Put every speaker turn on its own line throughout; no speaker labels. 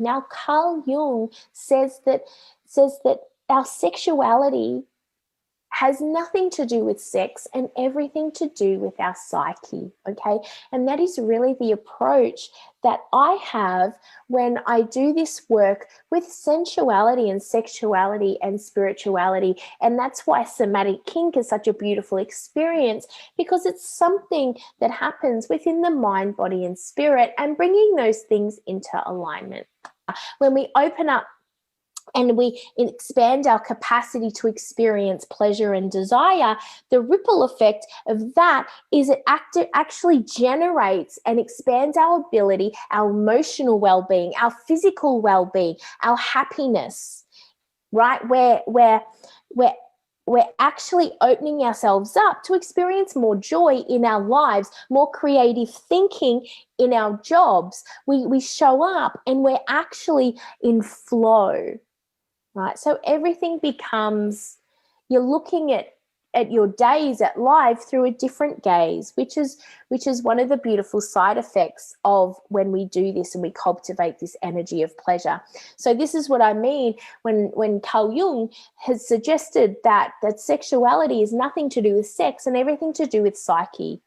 Now, Carl Jung says that our sexuality has nothing to do with sex and everything to do with our psyche, okay? And that is really the approach that I have when I do this work with sensuality and sexuality and spirituality. And that's why Somatic Kink is such a beautiful experience, because it's something that happens within the mind, body, and spirit, and bringing those things into alignment. When we open up and we expand our capacity to experience pleasure and desire, the ripple effect of that is it actually generates and expands our ability, our emotional well-being, our physical well-being, our happiness, right? We're actually opening ourselves up to experience more joy in our lives, more creative thinking in our jobs. We show up and we're actually in flow. Right, so everything becomes, you're looking at your days at life through a different gaze, which is one of the beautiful side effects of when we do this and we cultivate this energy of pleasure. So this is what I mean when Carl Jung has suggested that sexuality is nothing to do with sex and everything to do with psyche.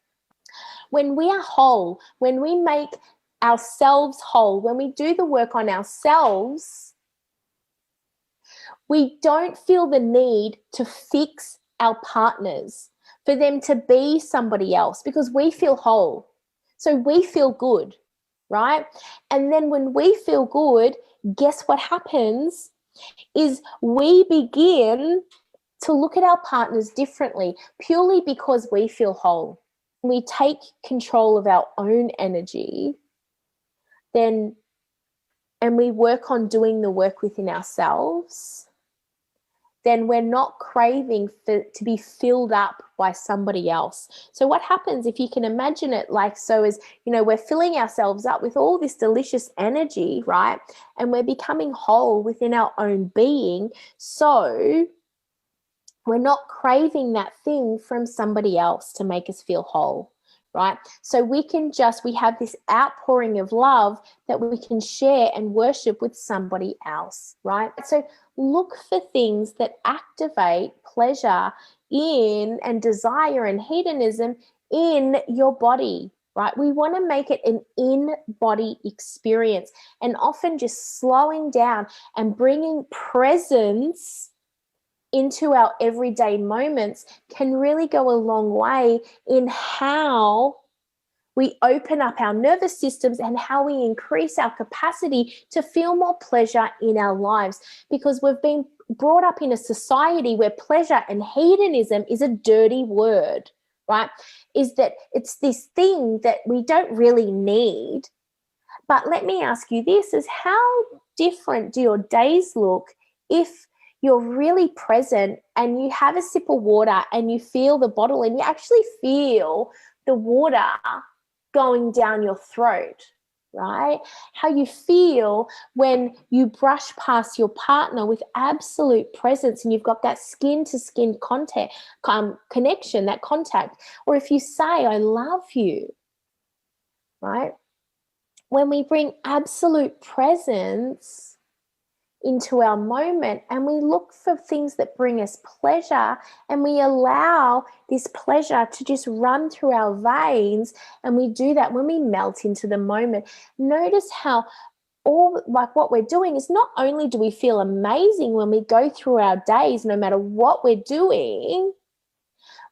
When we are whole, when we make ourselves whole, when we do the work on ourselves, we don't feel the need to fix our partners, for them to be somebody else, because we feel whole. So we feel good, right? And then when we feel good, guess what happens is we begin to look at our partners differently, purely because we feel whole. We take control of our own energy, and we work on doing the work within ourselves, then we're not craving to be filled up by somebody else. So what happens, if you can imagine it like so, is, we're filling ourselves up with all this delicious energy, right? And we're becoming whole within our own being. So we're not craving that thing from somebody else to make us feel whole, right? So we have this outpouring of love that we can share and worship with somebody else, right? So look for things that activate pleasure in and desire and hedonism in your body, right? We want to make it an in-body experience, and often just slowing down and bringing presence into our everyday moments can really go a long way in how we open up our nervous systems and how we increase our capacity to feel more pleasure in our lives, because we've been brought up in a society where pleasure and hedonism is a dirty word, right? Is that it's this thing that we don't really need. But let me ask you this, is how different do your days look if you're really present and you have a sip of water and you feel the bottle and you actually feel the water going down your throat, right? How you feel when you brush past your partner with absolute presence and you've got that skin-to-skin connection, that contact. Or if you say, I love you, right? When we bring absolute presence into our moment and we look for things that bring us pleasure, and we allow this pleasure to just run through our veins, and we do that when we melt into the moment. Notice how what we're doing is, not only do we feel amazing when we go through our days, no matter what we're doing,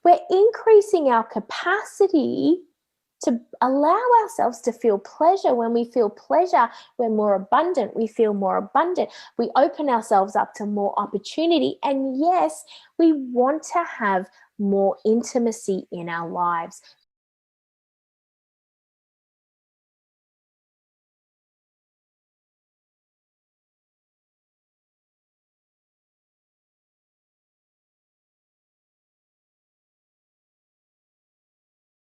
we're increasing our capacity to allow ourselves to feel pleasure. When we feel pleasure, we're more abundant. We feel more abundant. We open ourselves up to more opportunity. And yes, we want to have more intimacy in our lives.